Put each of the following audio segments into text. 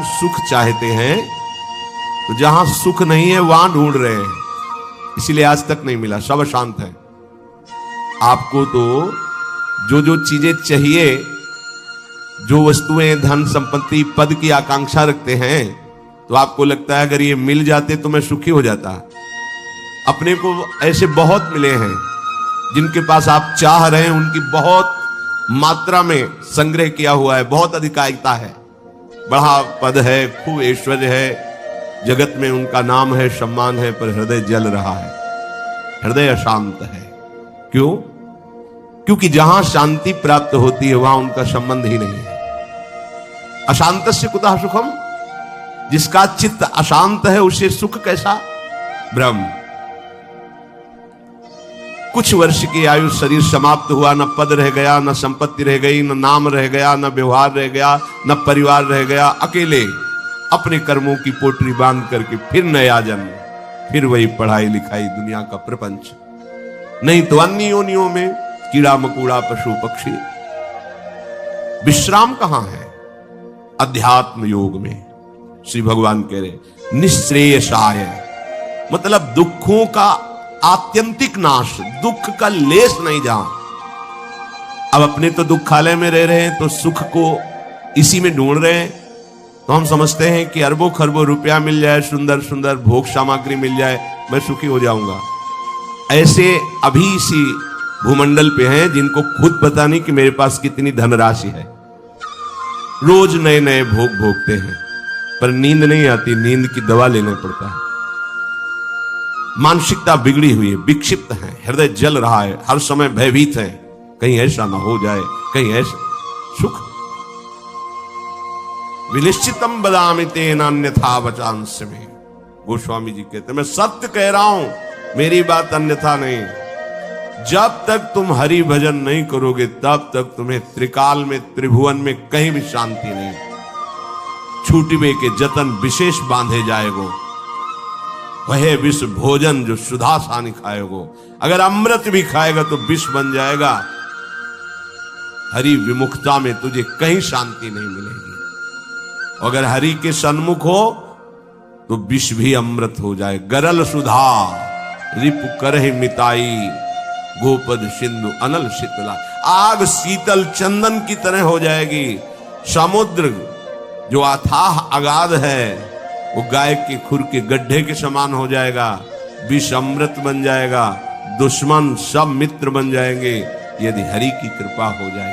सुख चाहते हैं तो जहां सुख नहीं है वहां ढूंढ रहे हैं, इसीलिए आज तक नहीं मिला, सब अशांत है। आपको तो जो जो चीजें चाहिए, जो वस्तुएं, धन संपत्ति, पद की आकांक्षा रखते हैं, तो आपको लगता है अगर ये मिल जाते तो मैं सुखी हो जाता। अपने को ऐसे बहुत मिले हैं जिनके पास आप चाह रहे हैं, उनकी बहुत मात्रा में संग्रह किया हुआ है, बहुत अधिकारिता है, बड़ा पद है, खूब ऐश्वर्य है, जगत में उनका नाम है, सम्मान है, पर हृदय जल रहा है, हृदय अशांत है। क्यों? क्योंकि जहां शांति प्राप्त होती है वहां उनका संबंध ही नहीं है। अशांतस्य कुतः सुखम, जिसका चित्त अशांत है उसे सुख कैसा? ब्रह्म। कुछ वर्ष की आयु, शरीर समाप्त हुआ, न पद रह गया, न संपत्ति रह गई, न नाम रह गया, न व्यवहार रह गया, न परिवार रह गया, अकेले अपने कर्मों की पोटली बांध करके फिर नया जन्म, फिर वही पढ़ाई लिखाई, दुनिया का प्रपंच, नहीं तो अन्य योनियों में कीड़ा मकोड़ा, पशु पक्षी। विश्राम कहां है? अध्यात्म योग में। श्री भगवान कह रहे निश्रेयसाय, मतलब दुखों का आत्यंतिक नाश, दुख का लेस नहीं जहां। अब अपने तो दुखालय में रह रहे हैं तो सुख को इसी में ढूंढ रहे हैं, तो हम समझते हैं कि अरबों खरबों रुपया मिल जाए, सुंदर सुंदर भोग सामग्री मिल जाए, मैं सुखी हो जाऊंगा। ऐसे अभी इसी भूमंडल पे हैं जिनको खुद पता नहीं कि मेरे पास कितनी धनराशि है, रोज नए नए भोग भोगते हैं, पर नींद नहीं आती, नींद की दवा लेना पड़ता है। मानसिकता बिगड़ी हुई है, विक्षिप्त है, हृदय जल रहा है, हर समय भयभीत है, कहीं ऐसा ना हो जाए, कहीं ऐसा। सुख विनिश्चितम बदामि तेन अन्यथा वचांस में, गोस्वामी जी कहते हैं मैं सत्य कह रहा हूं, मेरी बात अन्यथा नहीं। जब तक तुम हरि भजन नहीं करोगे तब तक तुम्हें त्रिकाल में, त्रिभुवन में कहीं भी शांति नहीं। छूटिबे के जतन विशेष बांधे जाएगो, वह विष भोजन जो सुधा सानी खाएगो। अगर अमृत भी खाएगा तो विष बन जाएगा। हरि विमुखता में तुझे कहीं शांति नहीं मिलेगी। अगर हरि के सन्मुख हो तो विष भी अमृत हो जाए। गरल सुधा रिपु करहि मिताई, गोपद सिंधु अनल शीतला। आग शीतल चंदन की तरह हो जाएगी। समुद्र जो अथाह अगाध है वो गाय के खुर के गड्ढे के समान हो जाएगा। विष अमृत बन जाएगा। दुश्मन सब मित्र बन जाएंगे यदि हरि की कृपा हो जाए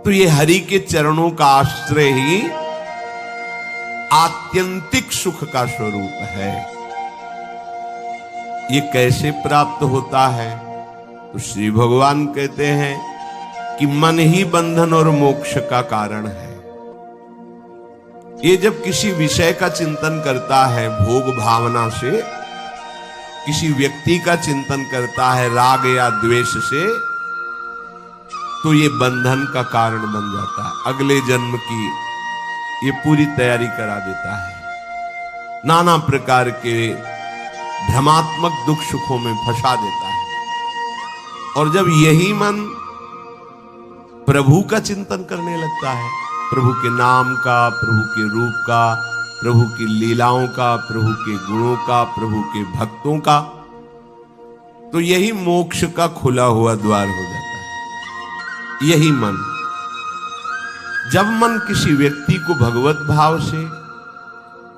तो ये हरि के चरणों का आश्रय ही आत्यंतिक सुख का स्वरूप है। ये कैसे प्राप्त होता है? तो श्री भगवान कहते हैं कि मन ही बंधन और मोक्ष का कारण है। ये जब किसी विषय का चिंतन करता है भोग भावना से, किसी व्यक्ति का चिंतन करता है राग या द्वेष से, तो ये बंधन का कारण बन जाता है। अगले जन्म की ये पूरी तैयारी करा देता है। नाना प्रकार के भ्रमात्मक दुख सुखों में फंसा देता है। और जब यही मन प्रभु का चिंतन करने लगता है, प्रभु के नाम का, प्रभु के रूप का, प्रभु की लीलाओं का, प्रभु के गुणों का, प्रभु के भक्तों का, तो यही मोक्ष का खुला हुआ द्वार हो जाता है। यही मन, जब मन किसी व्यक्ति को भगवत भाव से,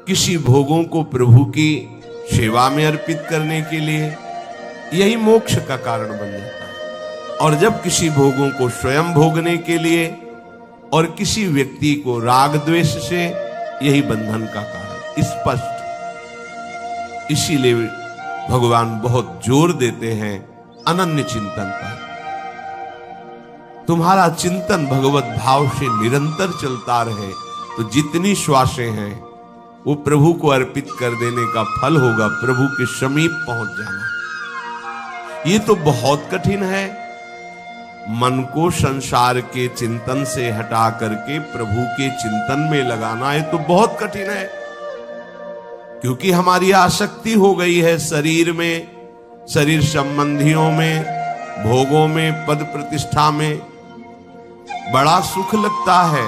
किसी भोगों को प्रभु की सेवा में अर्पित करने के लिए, यही मोक्ष का कारण बन जाता है। और जब किसी भोगों को स्वयं भोगने के लिए और किसी व्यक्ति को राग द्वेष से, यही बंधन का कारण स्पष्ट। इसीलिए भगवान बहुत जोर देते हैं अनन्य चिंतन पर। तुम्हारा चिंतन भगवत भाव से निरंतर चलता रहे तो जितनी श्वासें हैं वो प्रभु को अर्पित कर देने का फल होगा, प्रभु के समीप पहुंच जाना। ये तो बहुत कठिन है। मन को संसार के चिंतन से हटा करके प्रभु के चिंतन में लगाना है तो बहुत कठिन है, क्योंकि हमारी आसक्ति हो गई है शरीर में, शरीर संबंधियों में, भोगों में, पद प्रतिष्ठा में। बड़ा सुख लगता है,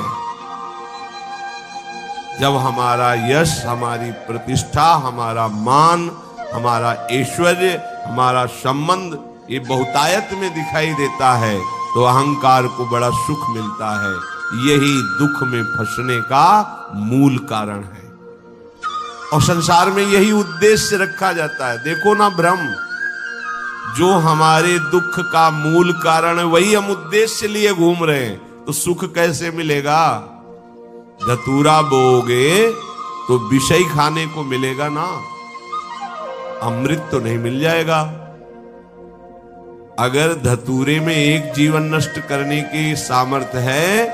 जब हमारा यश, हमारी प्रतिष्ठा, हमारा मान, हमारा ऐश्वर्य, हमारा संबंध ये बहुतायत में दिखाई देता है तो अहंकार को बड़ा सुख मिलता है। यही दुख में फंसने का मूल कारण है और संसार में यही उद्देश्य रखा जाता है। देखो ना ब्रह्म, जो हमारे दुख का मूल कारण है वही हम उद्देश्य लिए घूम रहे हैं, तो सुख कैसे मिलेगा? धतूरा बोओगे तो विषय खाने को मिलेगा ना, अमृत तो नहीं मिल जाएगा। अगर धतूरे में एक जीवन नष्ट करने की सामर्थ्य है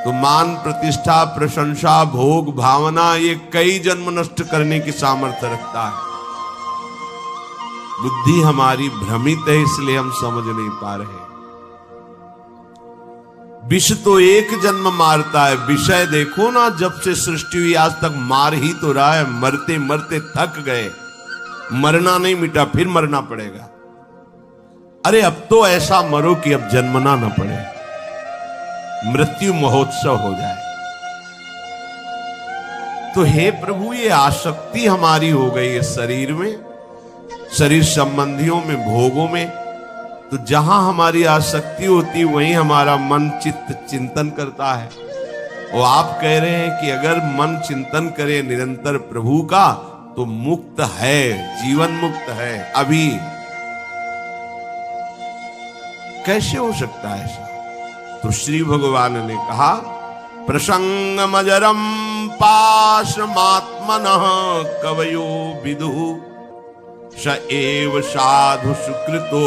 तो मान, प्रतिष्ठा, प्रशंसा, भोग, भावना ये कई जन्म नष्ट करने की सामर्थ्य रखता है। बुद्धि हमारी भ्रमित है, इसलिए हम समझ नहीं पा रहे। विष तो एक जन्म मारता है, विषय देखो ना, जब से सृष्टि हुई आज तक मार ही तो रहा है। मरते मरते थक गए, मरना नहीं मिटा, फिर मरना पड़ेगा। अरे अब तो ऐसा मरो कि अब जन्मना न पड़े, मृत्यु महोत्सव हो जाए। तो हे प्रभु, ये आसक्ति हमारी हो गई है शरीर में, शरीर संबंधियों में, भोगों में। तो जहां हमारी आसक्ति होती वहीं हमारा मन चित्त चिंतन करता है। और आप कह रहे हैं कि अगर मन चिंतन करे निरंतर प्रभु का तो मुक्त है, जीवन मुक्त है। अभी कैसे हो सकता है ऐसा? तो श्री भगवान ने कहा, प्रसंगमजरम पाशमात्मनः कवयो विदुः स एव साधु सुकृतो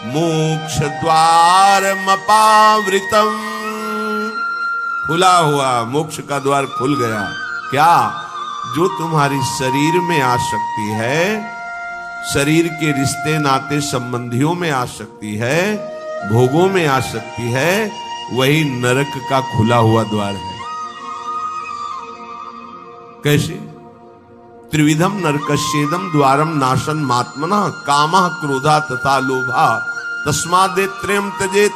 मोक्ष द्वारमपावृतम्। खुला हुआ मोक्ष का द्वार खुल गया। क्या? जो तुम्हारी शरीर में आसक्ति है, शरीर के रिश्ते नाते संबंधियों में आसक्ति है, भोगों में आसक्ति है, वही नरक का खुला हुआ द्वार है। कैसे? त्रिविधम नरकस्येदम द्वारम नाशन मात्मनः कामः क्रोधा तथा लोभा तस्मादेत्रयम् त्यजेत।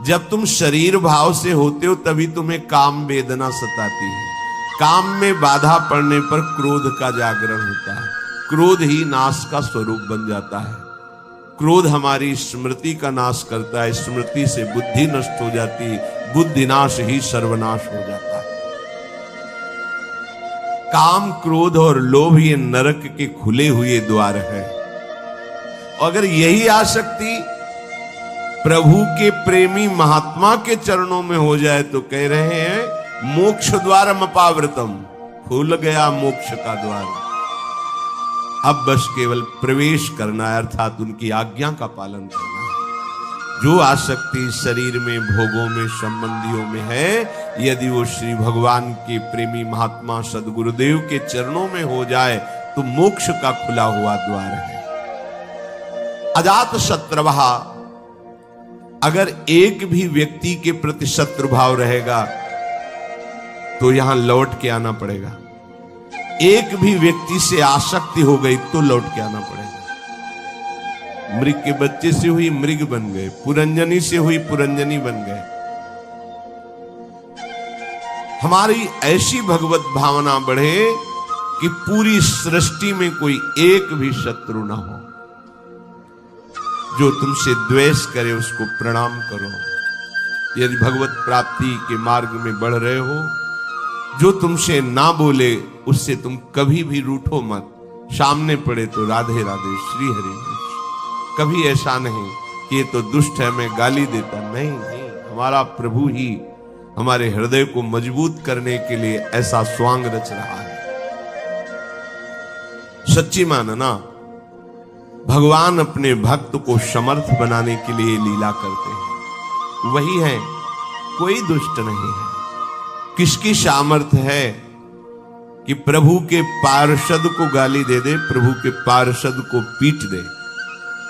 जब तुम शरीर भाव से होते हो तभी तुम्हें काम वेदना सताती है। काम में बाधा पड़ने पर क्रोध का जागरण होता है, क्रोध ही नाश का स्वरूप बन जाता है। क्रोध हमारी स्मृति का नाश करता है, स्मृति से बुद्धि नष्ट हो जाती, बुद्धि नाश ही सर्वनाश हो जाता है। काम, क्रोध और लोभ ये नरक के खुले हुए द्वार है। अगर यही आसक्ति प्रभु के प्रेमी महात्मा के चरणों में हो जाए तो कह रहे हैं मोक्ष द्वारम अपावृतम, खुल गया मोक्ष का द्वार। अब बस केवल प्रवेश करना है, अर्थात उनकी आज्ञा का पालन करना है। जो आसक्ति शरीर में, भोगों में, संबंधियों में है, यदि वो श्री भगवान के प्रेमी महात्मा सदगुरुदेव के चरणों में हो जाए तो मोक्ष का खुला हुआ द्वार है। अजात शत्रुः, अगर एक भी व्यक्ति के प्रति शत्रु भाव रहेगा तो यहां लौट के आना पड़ेगा। एक भी व्यक्ति से आसक्ति हो गई तो लौट के आना पड़ेगा। मृग के बच्चे से हुई मृग बन गए, पुरंजनी से हुई पुरंजनी बन गए। हमारी ऐसी भगवत भावना बढ़े कि पूरी सृष्टि में कोई एक भी शत्रु ना हो। जो तुमसे द्वेष करे उसको प्रणाम करो। यदि भगवत प्राप्ति के मार्ग में बढ़ रहे हो, जो तुमसे ना बोले उससे तुम कभी भी रूठो मत। सामने पड़े तो राधे राधे, श्री हरि। कभी ऐसा नहीं कि ये तो दुष्ट है मैं गाली देता, नहीं नहीं। हमारा प्रभु ही हमारे हृदय को मजबूत करने के लिए ऐसा स्वांग रच रहा है। सच्ची मानना, भगवान अपने भक्त को समर्थ बनाने के लिए लीला करते हैं। वही है, कोई दुष्ट नहीं है। किसकी सामर्थ्य है कि प्रभु के पार्षद को गाली दे दे, प्रभु के पार्षद को पीट दे,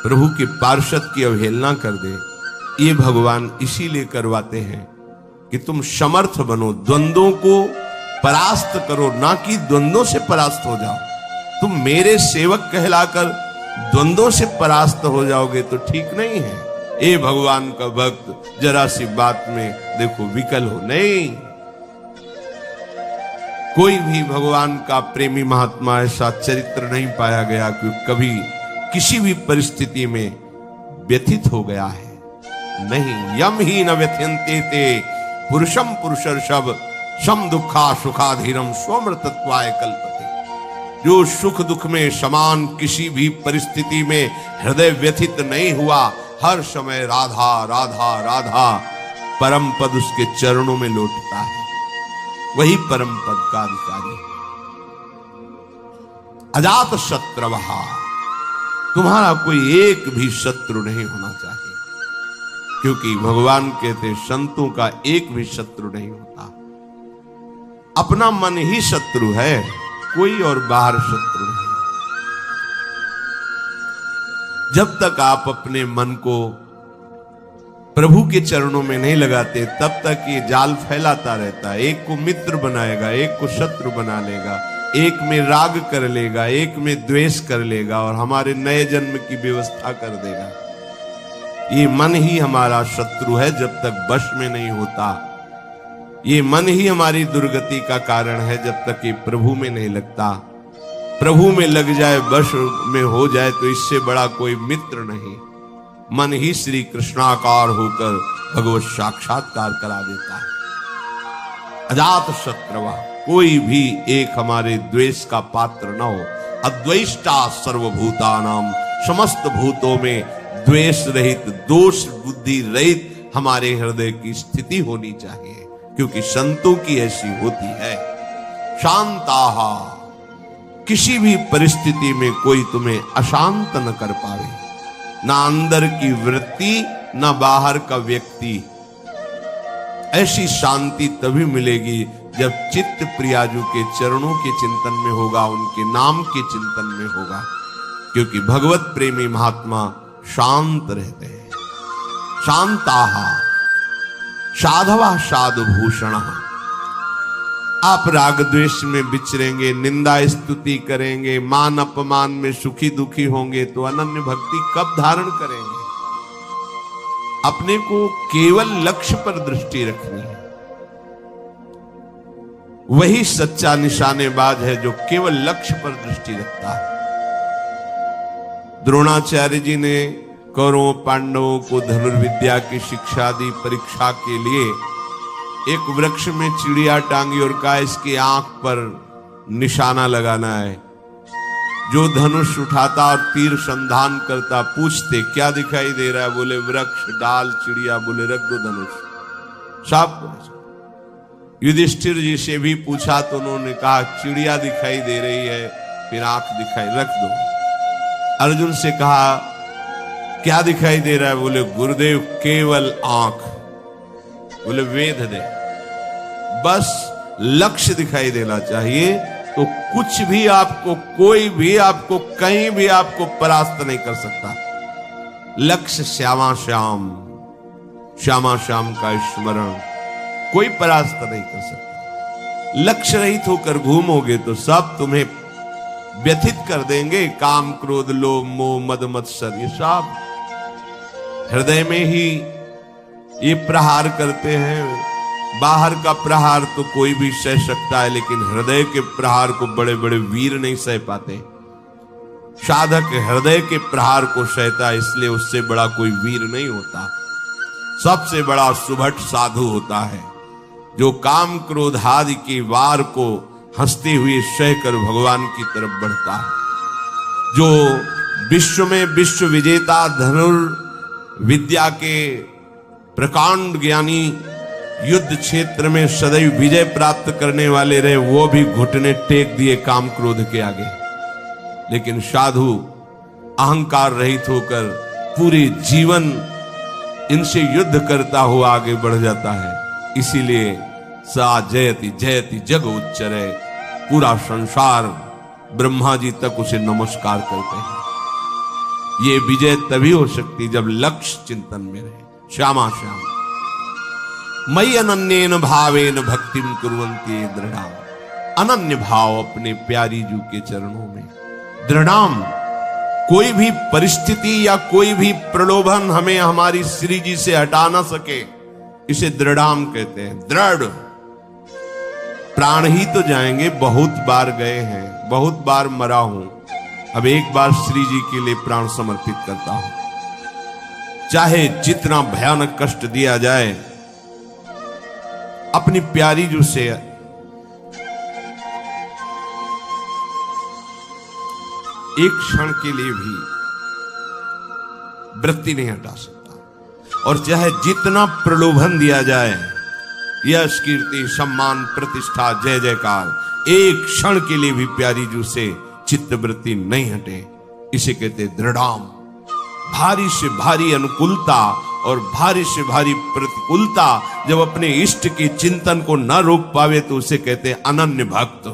प्रभु के पार्षद की अवहेलना कर दे? ये भगवान इसीलिए करवाते हैं कि तुम समर्थ बनो, द्वंद्वों को परास्त करो, ना कि द्वंद्वों से परास्त हो जाओ। तुम मेरे सेवक कहलाकर द्वंद्वों से परास्त हो जाओगे तो ठीक नहीं है। ए भगवान का भक्त, जरा सी बात में देखो विकल हो, नहीं। कोई भी भगवान का प्रेमी महात्मा ऐसा चरित्र नहीं पाया गया कि कभी किसी भी परिस्थिति में व्यथित हो गया है। नहीं, यम ही न व्यथ्यन्ते ते पुरुषम पुरुषर्षभ सम दुखा सुखाधीरम स्वमृतत्वाय कल्पते। जो सुख दुख में समान किसी भी परिस्थिति में हृदय व्यथित नहीं हुआ, हर समय राधा राधा राधा परम पद उसके चरणों में लौटता है, वही परम पद का अधिकारी है। अजात शत्रवः, तुम्हारा कोई एक भी शत्रु नहीं होना चाहिए, क्योंकि भगवान कहते संतों का एक भी शत्रु नहीं होता। अपना मन ही शत्रु है, कोई और बाहर शत्रु नहीं। जब तक आप अपने मन को प्रभु के चरणों में नहीं लगाते, तब तक ये जाल फैलाता रहता है। एक को मित्र बनाएगा, एक को शत्रु बना लेगा, एक में राग कर लेगा, एक में द्वेष कर लेगा और हमारे नए जन्म की व्यवस्था कर देगा। ये मन ही हमारा शत्रु है जब तक वश में नहीं होता। ये मन ही हमारी दुर्गति का कारण है जब तक ये प्रभु में नहीं लगता। प्रभु में लग जाए, वश में हो जाए, तो इससे बड़ा कोई मित्र नहीं। मन ही श्री कृष्णाकार होकर भगवत साक्षात्कार करा देता है। अजात शत्रवा, कोई भी एक हमारे द्वेष का पात्र न हो। अद्वेष्टा सर्वभूतानाम, समस्त भूतों में द्वेष रहित, दोष बुद्धि रहित हमारे हृदय की स्थिति होनी चाहिए, क्योंकि संतों की ऐसी होती है। शांताहा, किसी भी परिस्थिति में कोई तुम्हें अशांत न कर पावे, ना अंदर की वृत्ति ना बाहर का व्यक्ति। ऐसी शांति तभी मिलेगी जब चित्त प्रियाजू के चरणों के चिंतन में होगा, उनके नाम के चिंतन में होगा, क्योंकि भगवत प्रेमी महात्मा शांत रहते हैं। शांताहा साधवा साधुभूषण। आप राग द्वेष में विचरेंगे, निंदा स्तुति करेंगे, मान अपमान में सुखी दुखी होंगे, तो अनन्य भक्ति कब धारण करेंगे? अपने को केवल लक्ष्य पर दृष्टि रखनी है। वही सच्चा निशानेबाज है जो केवल लक्ष्य पर दृष्टि रखता है। द्रोणाचार्य जी ने कौरवों पांडवों को धनुर्विद्या की शिक्षा दी। परीक्षा के लिए एक वृक्ष में चिड़िया टांगी और कहा इसकी आंख पर निशाना लगाना है। जो धनुष उठाता और तीर संधान करता, पूछते क्या दिखाई दे रहा है? बोले वृक्ष, डाल, चिड़िया। बोले रख दो धनुष। सब युधिष्ठिर जी से भी पूछा तो उन्होंने कहा चिड़िया दिखाई दे रही है, फिर आंख दिखाई, रख दो। अर्जुन से कहा क्या दिखाई दे रहा है? बोले गुरुदेव केवल आंख। बोले वेद दे, बस लक्ष्य दिखाई देना चाहिए, तो कुछ भी आपको, कोई भी आपको, कहीं भी आपको परास्त नहीं कर सकता। लक्ष्य श्यामा श्याम, श्यामा श्याम का स्मरण कोई परास्त नहीं कर सकता। लक्ष्य रहित होकर घूमोगे तो सब तुम्हें व्यथित कर देंगे। काम क्रोध लोभ मोह मद मत्सर, ये सब हृदय में ही ये प्रहार करते हैं। बाहर का प्रहार तो कोई भी सह सकता है, लेकिन हृदय के प्रहार को बड़े बड़े वीर नहीं सह पाते। साधक हृदय के प्रहार को सहता है, इसलिए उससे बड़ा कोई वीर नहीं होता। सबसे बड़ा सुभट साधु होता है जो काम क्रोध आदि के वार को हंसते हुए सहकर भगवान की तरफ बढ़ता है। जो विश्व में विश्व विजेता धनुर्विद्या के प्रकांड ज्ञानी, युद्ध क्षेत्र में सदैव विजय प्राप्त करने वाले रहे, वो भी घुटने टेक दिए काम क्रोध के आगे। लेकिन साधु अहंकार रहित होकर पूरे जीवन इनसे युद्ध करता हुआ आगे बढ़ जाता है। इसीलिए सा जयति जयति जग उच्चरे, पूरा संसार ब्रह्मा जी तक उसे नमस्कार करते हैं। ये विजय तभी हो सकती जब लक्ष्य चिंतन में रहे। श्यामा श्याम मयि अनन्येन भावेन भक्तिम कुर्वन्ति दृढ़ाम। अनन्य भाव अपने प्यारी जू के चरणों में। दृढ़ाम, कोई भी परिस्थिति या कोई भी प्रलोभन हमें हमारी श्री जी से हटा ना सके, इसे दृढ़ाम कहते हैं। दृढ़, प्राण ही तो जाएंगे, बहुत बार गए हैं, बहुत बार मरा हूं, अब एक बार श्री जी के लिए प्राण समर्पित करता हूं। चाहे जितना भयानक कष्ट दिया जाए, अपनी प्यारी जो से एक क्षण के लिए भी वृत्ति नहीं हटा सकता। और चाहे जितना प्रलोभन दिया जाए, यश कीर्ति सम्मान प्रतिष्ठा जय जयकार, एक क्षण के लिए भी प्यारी जू से चित्तवृत्ति नहीं हटे। इसे कहते दृढ़ाम। भारी से भारी अनुकूलता और भारी से भारी प्रतिकूलता जब अपने इष्ट के चिंतन को न रोक पावे तो उसे कहते अनन्य भक्त।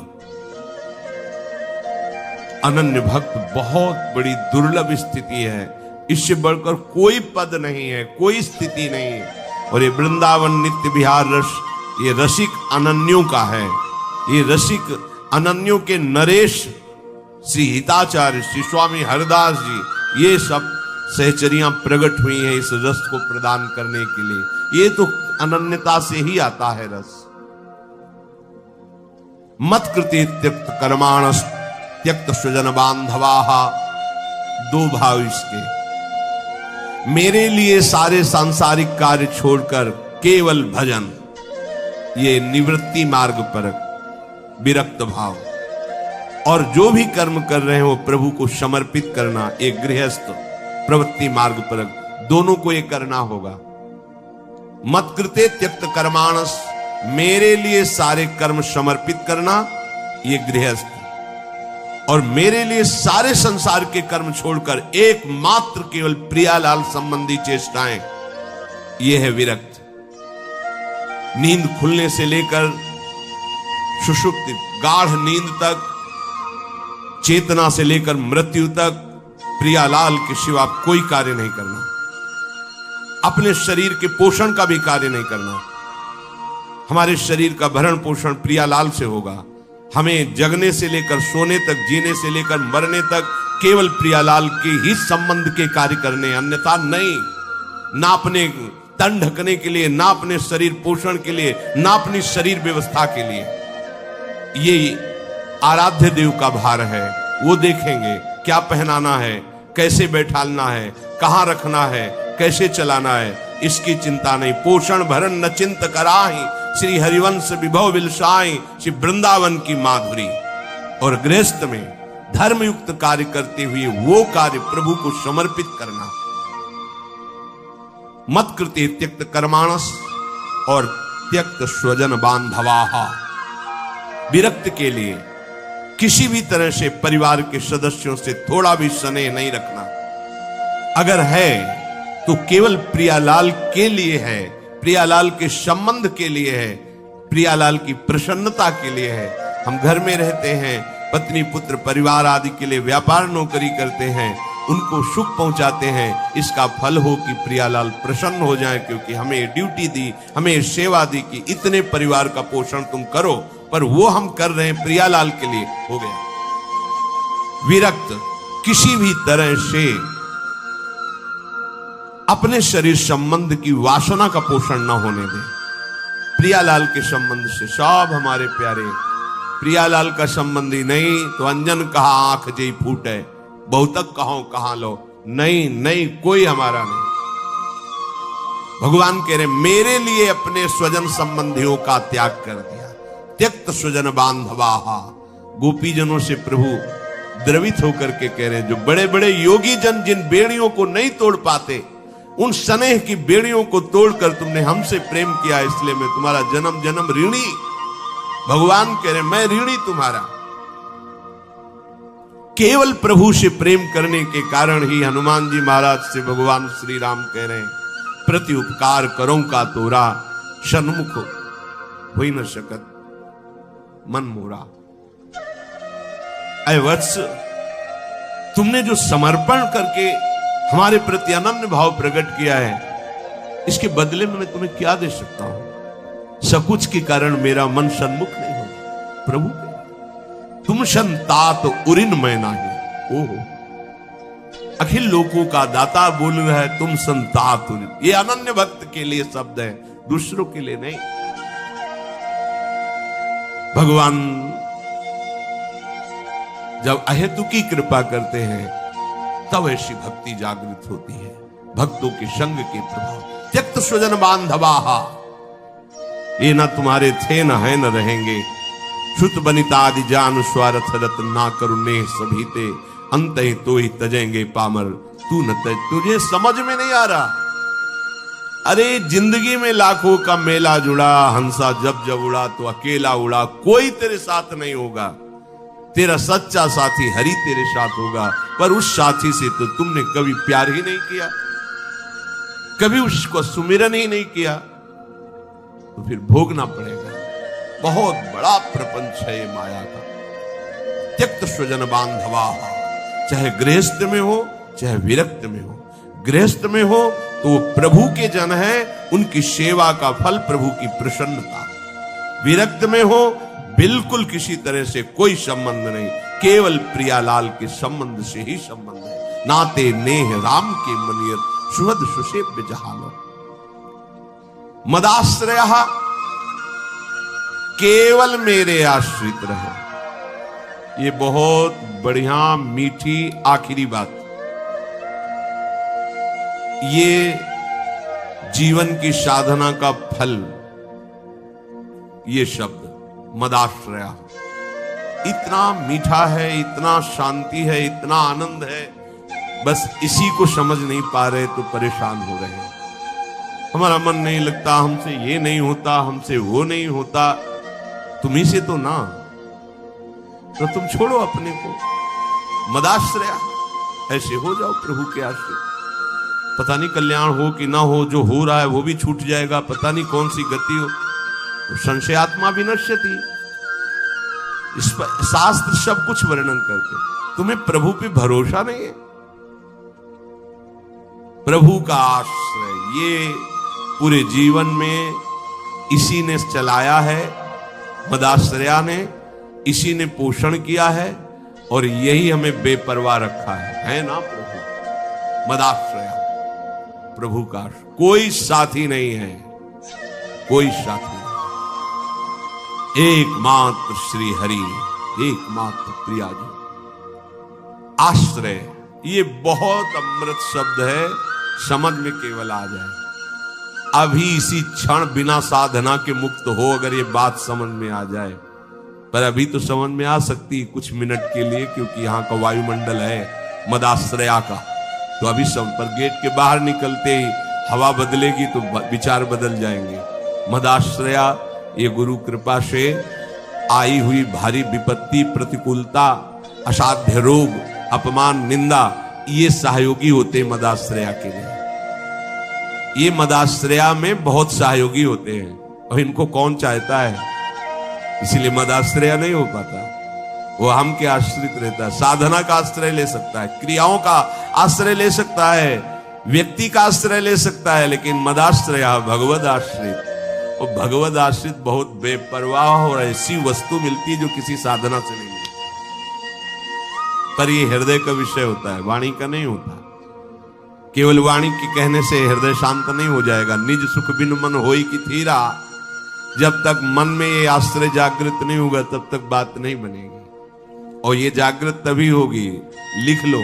अनन्य भक्त बहुत बड़ी दुर्लभ स्थिति है, इससे बढ़कर कोई पद नहीं है, कोई स्थिति नहीं है। और ये वृंदावन नित्य विहार रस, ये रसिक अनन्यों का है। ये रसिक अनन्यों के नरेश श्री हिताचार्य, श्री स्वामी हरदास जी, ये सब सहचरियां प्रकट हुई हैं इस रस को प्रदान करने के लिए। ये तो अनन्यता से ही आता है रस। मत कृते त्यक्त कर्माणस त्यक्त स्वजन बांधवाः, दो भाव इसके। मेरे लिए सारे सांसारिक कार्य छोड़कर केवल भजन, ये निवृत्ति मार्ग पर विरक्त भाव। और जो भी कर्म कर रहे हैं वो प्रभु को समर्पित करना, एक गृहस्थ प्रवृत्ति मार्ग पर, दोनों को ये करना होगा। मत कृते त्यक्त कर्माणस, मेरे लिए सारे कर्म समर्पित करना, ये गृहस्थ। और मेरे लिए सारे संसार के कर्म छोड़कर एकमात्र केवल प्रियालाल संबंधी चेष्टाएं, यह है विरक्त। नींद खुलने से लेकर सुषुप्ति गाढ़ नींद तक, चेतना से लेकर मृत्यु तक प्रियालाल के सिवा कोई कार्य नहीं करना। अपने शरीर के पोषण का भी कार्य नहीं करना। हमारे शरीर का भरण पोषण प्रियालाल से होगा। हमें जगने से लेकर सोने तक, जीने से लेकर मरने तक केवल प्रियालाल के ही संबंध के कार्य करने, अन्यथा नहीं। ना अपने तन ढकने के लिए, ना अपने शरीर पोषण के लिए, ना अपनी शरीर व्यवस्था के लिए। ये आराध्य देव का भार है, वो देखेंगे क्या पहनाना है, कैसे बैठालना है, कहां रखना है, कैसे चलाना है, इसकी चिंता नहीं। पोषण भरण न चिंत कराही, श्री हरिवंश विभव विलसाई, श्री वृंदावन की माधुरी। और गृहस्थ में धर्मयुक्त कार्य करते हुए वो कार्य प्रभु को समर्पित करना। मत कृते त्यक्त कर्माणस और त्यक्त स्वजन बांधवाः, विरक्त के लिए किसी भी तरह से परिवार के सदस्यों से थोड़ा भी स्नेह नहीं रखना। अगर है तो केवल प्रियालाल के लिए है, प्रियालाल के संबंध के लिए है, प्रियालाल की प्रसन्नता के लिए है। हम घर में रहते हैं, पत्नी पुत्र परिवार आदि के लिए व्यापार नौकरी करते हैं, उनको सुख पहुंचाते हैं। इसका फल हो कि प्रियालाल प्रसन्न हो जाए, क्योंकि हमें ड्यूटी दी, हमें सेवा दी कि इतने परिवार का पोषण तुम करो, पर वो हम कर रहे हैं प्रियालाल के लिए, हो गया। विरक्त किसी भी तरह से अपने शरीर संबंध की वासना का पोषण न होने दे। प्रियालाल के संबंध से सब हमारे प्यारे, प्रियालाल का संबंधी नहीं तो अंजन कहा आंख जई फूटे, बहुतक कहो कहां लो, नहीं नहीं कोई हमारा नहीं। भगवान कह रहे मेरे लिए अपने स्वजन संबंधियों का त्याग कर दिया। त्यक्त स्वजन बांधवाः, गोपीजनों से प्रभु द्रवित होकर के कह रहे हैं, जो बड़े बड़े योगी जन जिन बेड़ियों को नहीं तोड़ पाते, उन स्नेह की बेड़ियों को तोड़कर तुमने हमसे प्रेम किया, इसलिए मैं तुम्हारा जन्म जन्म ऋणी। भगवान कह रहे मैं ऋणी तुम्हारा। केवल प्रभु से प्रेम करने के कारण ही हनुमान जी महाराज से भगवान श्री राम कह रहे हैं, प्रति उपकार करो का तोरा, सन्मुख हो न सकत मन मोरा। ऐ वत्स, तुमने जो समर्पण करके हमारे प्रति अनन्य भाव प्रकट किया है, इसके बदले में मैं तुम्हें क्या दे सकता हूं। सकुच के कारण मेरा मन सन्मुख नहीं हो प्रभु के। तुम संतात उरिन मैं नाही। ओहो, अखिल लोकों का दाता बोल रहा है, तुम संतात उरिन। ये अनन्य भक्त के लिए शब्द है, दूसरों के लिए नहीं। भगवान जब अहेतुकी कृपा करते हैं तब ऐसी भक्ति जागृत होती है, भक्तों के संग के प्रभाव। त्यक्त स्वजन बांधवाहा, ये न तुम्हारे थे न है न रहेंगे। श्रुत बनितादि जान स्वार्थ रत ना करुणे सभी ते, अंत ही तो ही तजेंगे पामर तू न तज। तुझे समझ में नहीं आ रहा। अरे जिंदगी में लाखों का मेला जुड़ा, हंसा जब जब उड़ा तो अकेला उड़ा, कोई तेरे साथ नहीं होगा। तेरा सच्चा साथी हरि तेरे साथ होगा, पर उस साथी से तो तुमने कभी प्यार ही नहीं किया, कभी उसको सुमिरन ही नहीं किया, तो फिर भोगना पड़ेगा। बहुत बड़ा प्रपंच है ये माया का। त्यक्त स्वजन बांधवा, चाहे गृहस्थ में हो चाहे विरक्त में हो। गृहस्थ में हो तो वो प्रभु के जन है, उनकी सेवा का फल प्रभु की प्रसन्नता। विरक्त में हो बिल्कुल किसी तरह से कोई संबंध नहीं, केवल प्रियालाल के संबंध से ही संबंध है। नाते नेह राम के मनियर, सुहद सुसेव्य जहालो। मदाश्रय, केवल मेरे आश्रित रहे। ये बहुत बढ़िया मीठी आखिरी बात। ये जीवन की साधना का फल, ये शब्द मदाश्रया इतना मीठा है, इतना शांति है, इतना आनंद है। बस इसी को समझ नहीं पा रहे तो परेशान हो रहे हैं। हमारा मन नहीं लगता, हमसे ये नहीं होता, हमसे वो नहीं होता। तुम्ही से तो ना, तो तुम छोड़ो अपने को, मदाश्रया ऐसे हो जाओ प्रभु के आश्रय। पता नहीं कल्याण हो कि ना हो, जो हो रहा है वो भी छूट जाएगा, पता नहीं कौन सी गति हो। तो संशयात्मा विनश्यति, इस पर शास्त्र सब कुछ वर्णन करते। तुम्हें प्रभु पे भरोसा नहीं है, प्रभु का आश्रय ये पूरे जीवन में इसी ने चलाया है, मदाश्रया ने इसी ने पोषण किया है, और यही हमें बेपरवाह रखा है ना प्रभु। मदाश्रया प्रभु का, कोई साथी नहीं है, कोई साथी नहीं। एकमात्र श्री हरि, एकमात्र प्रिया जी। आश्रय ये बहुत अमृत शब्द है, समझ में केवल आ जाए। अभी इसी क्षण बिना साधना के मुक्त हो, अगर ये बात समझ में आ जाए। पर अभी तो समझ में आ सकती है कुछ मिनट के लिए, क्योंकि यहाँ का वायुमंडल है मदाश्रया का। तो अभी संपर्क गेट के बाहर निकलते ही हवा बदलेगी तो विचार बदल जाएंगे। मदाश्रया ये गुरु कृपा से आई हुई भारी विपत्ति, प्रतिकूलता, असाध्य रोग, अपमान, निंदा, ये सहयोगी होते मदाश्रया के लिए। ये मदाश्रया में बहुत सहयोगी होते हैं, और इनको कौन चाहता है, इसीलिए मदाश्रया नहीं हो पाता। वो हम के आश्रित रहता है। साधना का आश्रय ले सकता है, क्रियाओं का आश्रय ले सकता है, व्यक्ति का आश्रय ले सकता है, लेकिन मदाश्रय भगवद आश्रित। और भगवद आश्रित बहुत बेपरवाह और ऐसी वस्तु मिलती है जो किसी साधना से नहीं मिलती। पर ये हृदय का विषय होता है, वाणी का नहीं होता। केवल वाणी के कहने से हृदय शांत नहीं हो जाएगा। निज सुख बिन मन होई की थीरा, जब तक मन में ये आश्रय जागृत नहीं होगा तब तक बात नहीं बनेगी। और ये जागृत तभी होगी, लिख लो,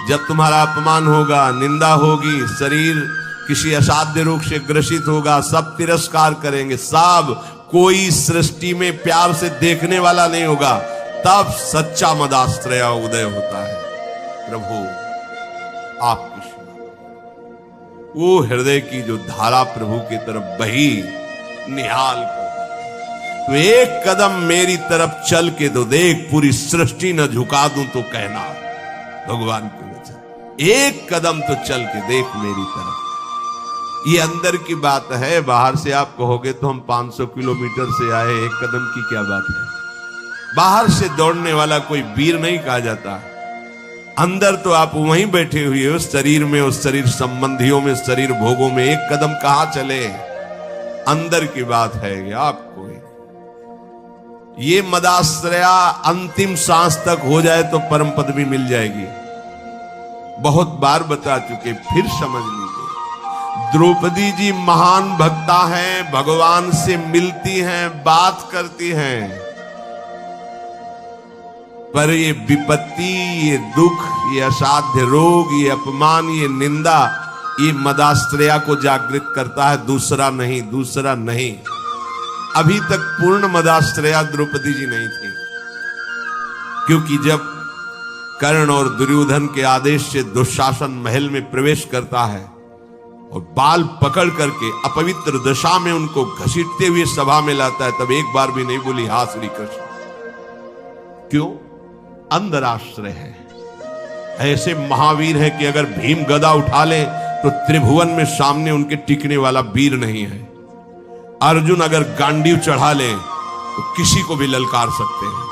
जब तुम्हारा अपमान होगा, निंदा होगी, शरीर किसी असाध्य रोग से ग्रसित होगा, सब तिरस्कार करेंगे, सब, कोई सृष्टि में प्यार से देखने वाला नहीं होगा, तब सच्चा मदाश्रय उदय होता है। प्रभु आपकी सेवा, वो हृदय की जो धारा प्रभु की तरफ बही निहाल कर, तो एक कदम मेरी तरफ चल के तो देख, पूरी सृष्टि न झुका दूं तो कहना। भगवान के वचन, एक कदम तो चल के देख मेरी तरफ। ये अंदर की बात है, बाहर से आप कहोगे तो हम 500 किलोमीटर से आए, एक कदम की क्या बात है। बाहर से दौड़ने वाला कोई वीर नहीं कहा जाता। अंदर तो आप वहीं बैठे हुए हो, शरीर में, उस शरीर संबंधियों में, शरीर भोगों में, एक कदम कहां चले। अंदर की बात है आपको। ये मदाश्रया अंतिम सांस तक हो जाए तो परम पद भी मिल जाएगी। बहुत बार बता चुके, फिर समझ लीजिए। द्रौपदी जी महान भक्ता हैं, भगवान से मिलती हैं, बात करती हैं, पर ये विपत्ति, ये दुख, ये असाध्य रोग, ये अपमान, ये निंदा, ये मदाश्रया को जागृत करता है, दूसरा नहीं, दूसरा नहीं। अभी तक पूर्ण मदाश्रया द्रौपदी जी नहीं थी, क्योंकि जब कर्ण और दुर्योधन के आदेश से दुशासन महल में प्रवेश करता है और बाल पकड़ करके अपवित्र दशा में उनको घसीटते हुए सभा में लाता है, तब एक बार भी नहीं बोली हा श्री कृष्ण। क्यों? अंदर आश्रय है। ऐसे महावीर है कि अगर भीम गदा उठा ले तो त्रिभुवन में सामने उनके टिकने वाला वीर नहीं है। अर्जुन अगर गांडीव चढ़ा ले तो किसी को भी ललकार सकते हैं,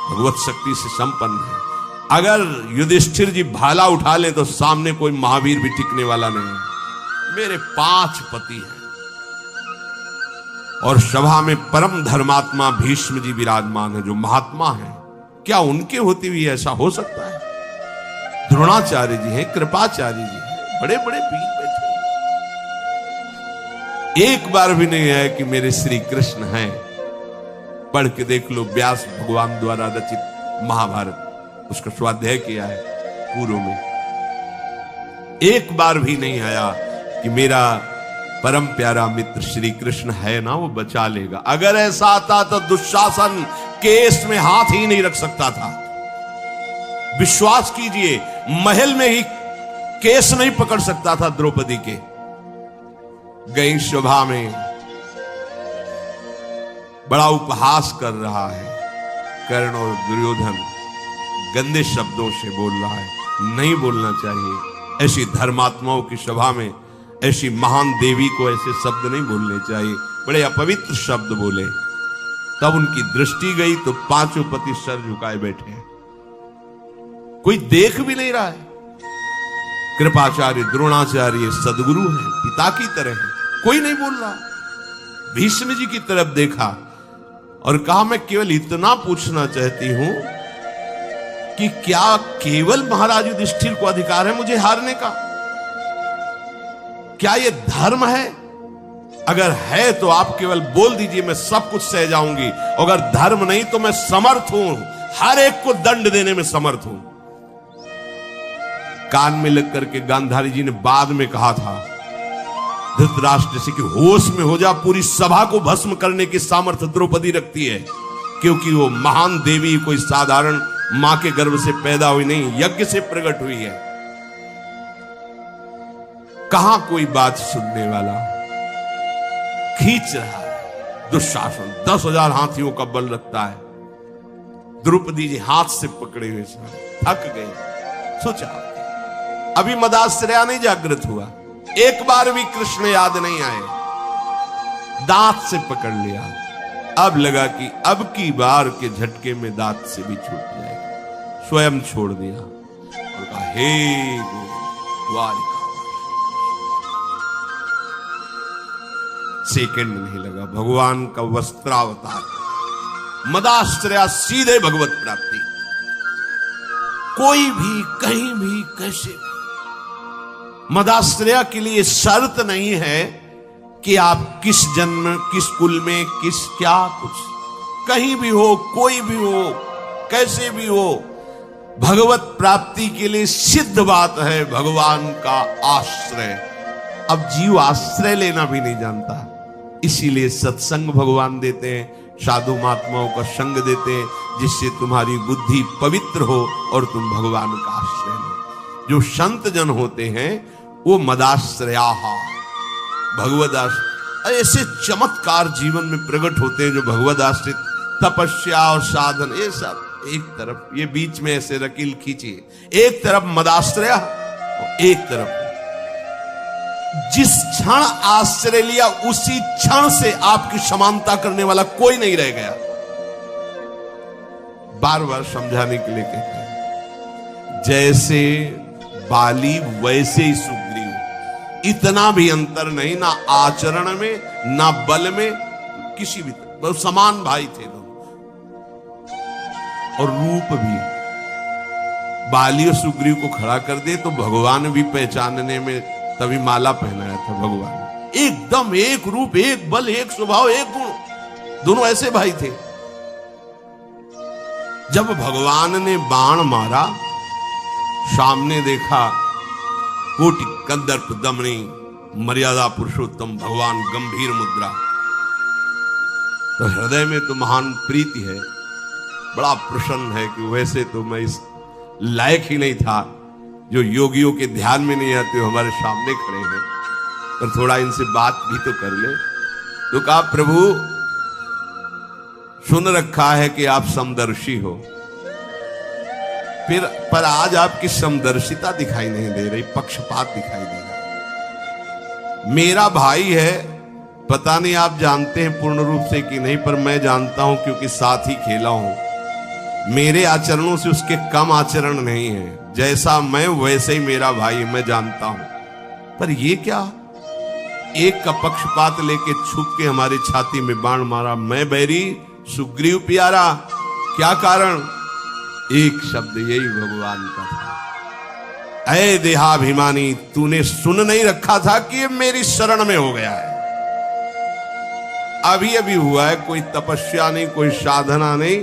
भगवत शक्ति से संपन्न है। अगर युधिष्ठिर जी भाला उठा ले तो सामने कोई महावीर भी टिकने वाला नहीं है। मेरे 5 पति हैं और सभा में परम धर्मात्मा भीष्म जी विराजमान है, जो महात्मा है। क्या उनके होते हुए ऐसा हो सकता है? द्रोणाचार्य जी हैं, कृपाचार्य जी हैं, बड़े बड़े वीर बैठे। एक बार भी नहीं है कि मेरे श्री कृष्ण हैं। पढ़ के देख लो, व्यास भगवान द्वारा रचित महाभारत, उसका स्वाध्याय किया है पूर्व में। एक बार भी नहीं आया कि मेरा परम प्यारा मित्र श्री कृष्ण है ना, वो बचा लेगा। अगर ऐसा आता तो दुशासन केस में हाथ ही नहीं रख सकता था। विश्वास कीजिए, महल में ही केस नहीं पकड़ सकता था द्रौपदी के। गई सभा में बड़ा उपहास कर रहा है, कर्ण और दुर्योधन गंदे शब्दों से बोल रहा है। नहीं बोलना चाहिए। ऐसी धर्मात्माओं की सभा में ऐसी महान देवी को ऐसे शब्द नहीं बोलने चाहिए, बड़े अपवित्र शब्द बोले। तब उनकी दृष्टि गई तो 5 पति सर झुकाए बैठे हैं, कोई देख भी नहीं रहा है। कृपाचार्य द्रोणाचार्य सदगुरु हैं, पिता की तरह हैं, कोई नहीं बोल रहा। भीष्म जी की तरफ देखा और कहा, मैं केवल इतना पूछना चाहती हूं कि क्या केवल महाराज युधिष्ठिर को अधिकार है मुझे हारने का? क्या यह धर्म है? अगर है तो आप केवल बोल दीजिए, मैं सब कुछ सह जाऊंगी। अगर धर्म नहीं तो मैं समर्थ हूं, हर एक को दंड देने में समर्थ हूं। कान में लग करके गांधारी जी ने बाद में कहा था धृतराष्ट्र से कि होश में हो जा, पूरी सभा को भस्म करने की सामर्थ्य द्रौपदी रखती है, क्योंकि वो महान देवी कोई साधारण मां के गर्भ से पैदा हुई नहीं, यज्ञ से प्रकट हुई है। कहां कोई बात सुनने वाला? खींच रहा है दुशासन, 10,000 हाथियों का बल रखता है। द्रौपदी जी हाथ से पकड़े हुए थक गए। सोचा अभी मदाश्रया नहीं जागृत हुआ, एक बार भी कृष्ण याद नहीं आए, दांत से पकड़ लिया। अब लगा कि अब की बार के झटके में दांत से भी छूट जाएगा, स्वयं छोड़ दिया और कहा, हे द्वारिका। सेकंड नहीं लगा, भगवान का वस्त्रावतार, मदाश्रया सीधे भगवत प्राप्ति। कोई भी कहीं भी कैसे भी मदाश्रया के लिए शर्त नहीं है कि आप किस जन्म, किस कुल में, किस क्या कुछ, कहीं भी हो, कोई भी हो, कैसे भी हो, भगवत प्राप्ति के लिए सिद्ध बात है भगवान का आश्रय। अब जीव आश्रय लेना भी नहीं जानता, इसीलिए सत्संग भगवान देते हैं, साधु महात्माओं का संग देते हैं, जिससे तुम्हारी बुद्धि पवित्र हो और तुम भगवान का आश्रय लो। जो संत जन होते हैं वो मदाश्रया, भगवद आश्रय, ऐसे चमत्कार जीवन में प्रकट होते हैं जो भगवद आश्रित तपस्या और साधन, ये सब एक तरफ, ये बीच में ऐसे रकील खींचिए, एक तरफ मदाश्रया और एक तरफ जिस क्षण आश्रय लिया उसी क्षण से आपकी समानता करने वाला कोई नहीं रह गया। बार बार समझाने के लिए कहते हैं, जैसे बाली वैसे ही सुग्रीव, इतना भी अंतर नहीं, ना आचरण में ना बल में, किसी भी तरह समान भाई थे लोग। और रूप भी बाली और सुग्रीव को खड़ा कर दे तो भगवान भी पहचानने में, तभी माला पहनाया था भगवान, एकदम एक रूप, एक बल, एक स्वभाव, एक गुण, दोनों ऐसे भाई थे। जब भगवान ने बाण मारा, सामने देखा कोटि कंदर्प दमनी मर्यादा पुरुषोत्तम भगवान गंभीर मुद्रा, तो हृदय में तो महान प्रीति है, बड़ा प्रसन्न है कि वैसे तो मैं इस लायक ही नहीं था, जो योगियों के ध्यान में नहीं आते हो हमारे सामने खड़े हैं, पर थोड़ा इनसे बात भी तो कर ले। तो कहा प्रभु सुन रखा है कि आप समदर्शी हो, फिर पर आज आपकी समदर्शिता दिखाई नहीं दे रही, पक्षपात दिखाई दे रहा। मेरा भाई है, पता नहीं आप जानते हैं पूर्ण रूप से कि नहीं, पर मैं जानता हूं क्योंकि साथ ही खेला हूं। मेरे आचरणों से उसके कम आचरण नहीं है, जैसा मैं वैसे ही मेरा भाई, मैं जानता हूं। पर ये क्या, एक का पक्षपात लेके छुप के हमारी छाती में बाण मारा। मैं बैरी सुग्रीव प्यारा, क्या कारण? एक शब्द यही भगवान का था, ऐ देहाभिमानी, तूने सुन नहीं रखा था कि ये मेरी शरण में हो गया है। अभी अभी हुआ है, कोई तपस्या नहीं, कोई साधना नहीं,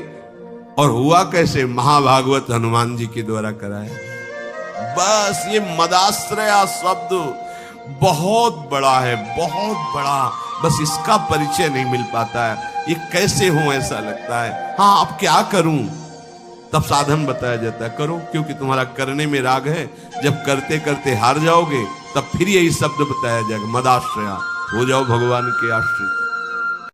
और हुआ कैसे? महाभागवत हनुमान जी के द्वारा कराया। बस ये मदाश्रया शब्द बहुत बड़ा है, बहुत बड़ा, बस इसका परिचय नहीं मिल पाता है। ये कैसे हूं ऐसा लगता है। हाँ अब क्या करूं, तब साधन बताया जाता है, करो, क्योंकि तुम्हारा करने में राग है। जब करते करते हार जाओगे तब फिर यही शब्द बताया जाएगा, मदाश्रया, हो जाओ भगवान के आश्रित।